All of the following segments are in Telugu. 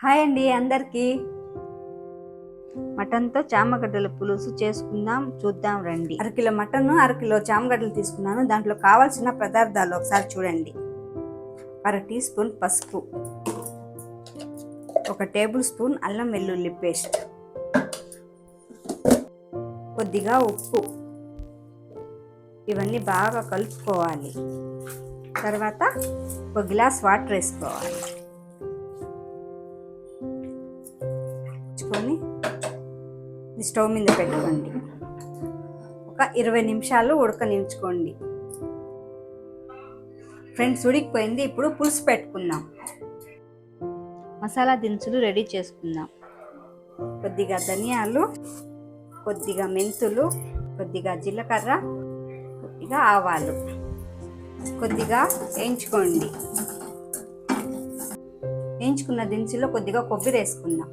హాయ్ అండి అందరికీ. మటన్తో చామగడ్డల పులుసు చేసుకుందాం, చూద్దాం రండి. అరకిలో మటన్, అరకిలో చామగడ్డలు తీసుకున్నాను. దాంట్లో కావాల్సిన పదార్థాలు ఒకసారి చూడండి. 1 టీ స్పూన్ పసుపు, 1 టేబుల్ స్పూన్ అల్లం వెల్లుల్లి పేస్ట్, కొద్దిగా ఉప్పు. ఇవన్నీ బాగా కలుపుకోవాలి. తర్వాత 1 గ్లాస్ వాటర్ వేసుకోవాలి. స్టవ్ మీద పెట్టుకోండి. ఒక 20 నిమిషాలు ఉడకనించుకోండి. ఫ్రెండ్స్, ఉడికిపోయింది. ఇప్పుడు పులుసు పెట్టుకుందాం. మసాలా దినుసులు రెడీ చేసుకుందాం. కొద్దిగా ధనియాలు, కొద్దిగా మెంతులు, కొద్దిగా జీలకర్ర, కొద్దిగా ఆవాలు కొద్దిగా వేయించుకోండి. వేయించుకున్న దినుసులో కొద్దిగా కొబ్బరి వేసుకుందాం.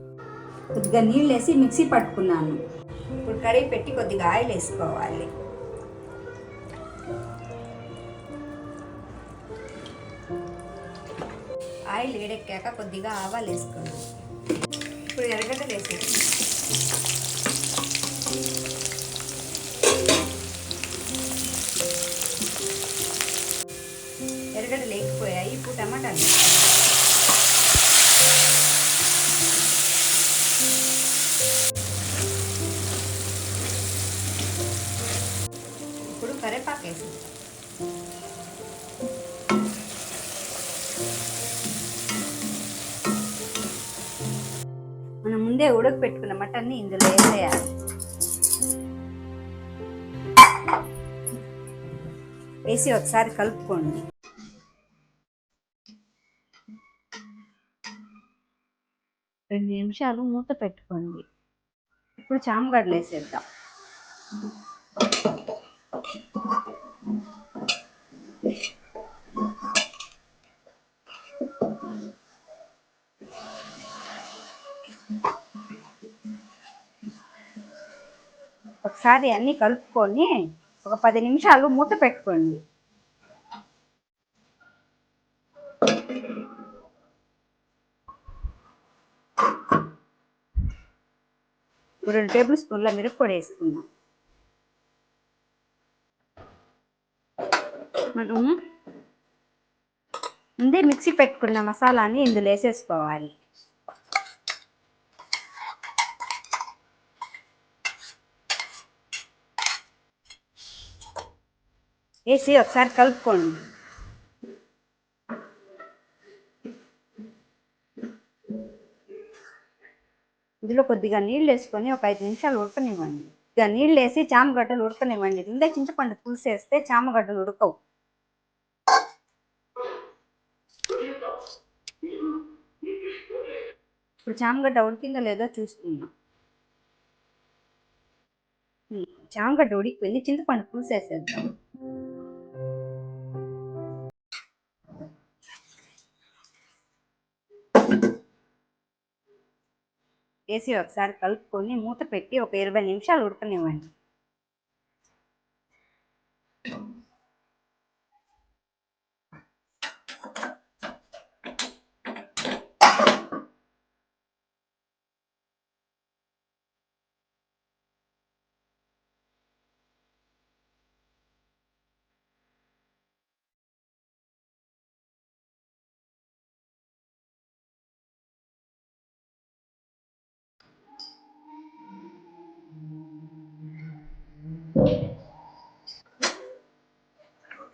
కొద్దిగా నీళ్ళు వేసి మిక్సీ పట్టుకున్నాను. ఇప్పుడు కర్రీ పెట్టి కొద్దిగా ఆయిల్ వేసుకోవాలి. ఆయిల్ వేడెక్కాక కొద్దిగా ఆవాలు వేసుకోండి. ఇప్పుడు ఎర్రగడ్డలు వేసేసి ఎర్రగడ్డలు వేగిపోయాయి. ఇప్పుడు టమాటాలు ఇప్పుడు కరివేపాకు వేసేస్తాం. మనం ముందే ఉడకపెట్టుకున్న మటన్ని ఇందులో వేసేయాలి. వేసి ఒకసారి కలుపుకోండి. రెండు నిమిషాలు మూత పెట్టుకోండి. ఇప్పుడు చామగడ్డలు వేసేద్దాం. ఒకసారి అన్నీ కలుపుకొని ఒక 10 నిమిషాలు మూత పెట్టుకోండి. ఇప్పుడు 2 టేబుల్ స్పూన్ల మిరప్పొడి వేసుకుందాం. మనం ముందే మిక్సీ పెట్టుకున్న మసాలాని ఇందులో వేసేసుకోవాలి. వేసి ఒకసారి కలుపుకోండి. ఇందులో కొద్దిగా నీళ్ళు వేసుకొని ఒక 5 నిమిషాలు ఉడకనివ్వండి. ఇక నీళ్ళు వేసి చామగడ్డలు ఉడకనివ్వండి. ముందే చింతపండు పులుసు వేస్తే చామగడ్డలు ఉడకవు. ఇప్పుడు చామగడ్డ ఉడికిందో లేదో చూసుకుందాం. చామగడ్డ ఉడికిపోయింది. చింతపండు పులుసు వేసేద్దాం. వేసి ఒకసారి కలుపుకొని మూత పెట్టి ఒక 20 నిమిషాలు ఉడకనివ్వండి.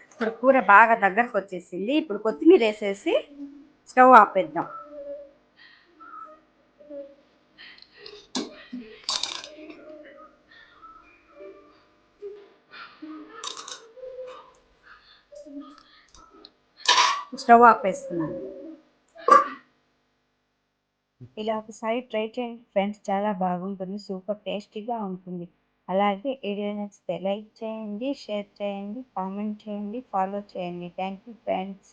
ఇప్పుడు కూర బాగా దగ్గరకు వచ్చేసింది. ఇప్పుడు కొత్తిమీర వేసేసి స్టవ్ ఆపేద్దాం. స్టవ్ ఆపేస్తున్నాను. ఇలా ఒకసారి ట్రై చేయండి ఫ్రెండ్స్, చాలా బాగుంటుంది. సూపర్ టేస్టీగా ఉంటుంది. అలాగే వీడియో నచ్చితే లైక్ చేయండి, షేర్ చేయండి, కామెంట్ చేయండి, ఫాలో చేయండి. Thank you friends.